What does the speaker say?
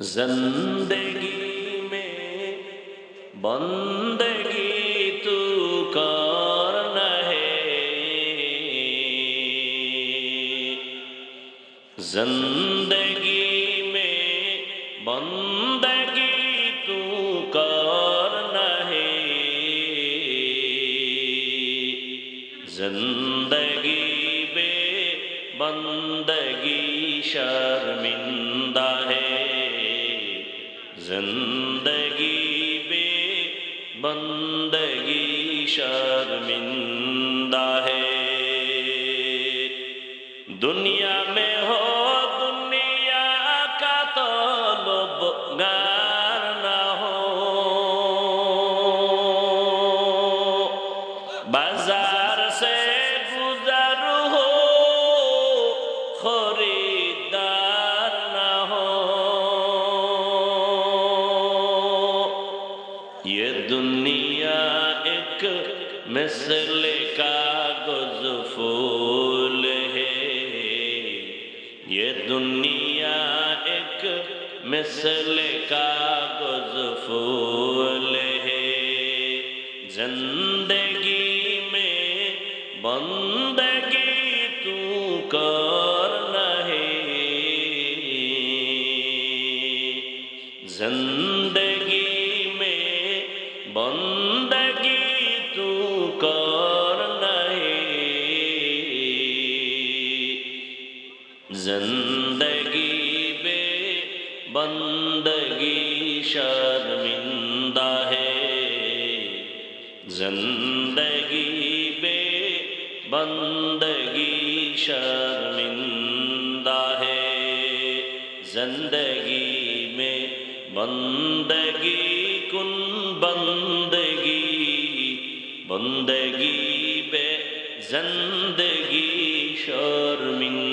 जिंदगी में बंदगी तू करना है। जिंदगी में बंदगी तू करना है। जिंदगी बे बंदगी शर्मिंदा है। जिंदगी बे बंदगी शर्मिंदा है। दुनिया में हो दुनिया का तलबगार ना हो। बाजार से गुजर हो खरीदार ना हो। ये दुनिया एक मिसल कागज फूल है। ये दुनिया एक मिसल कागज फूल है। जिंदगी में बंदगी तू करना है। जिंदगी में बंदगी तू करना है। जिंदगी बे बंदगी शर्मिंदा है। जिंदगी बे बंदगी शर्मिंदा है। जिंदगी में बंदगी कुन बंदगी बंदगी बे जिंदगी शर्मिंदा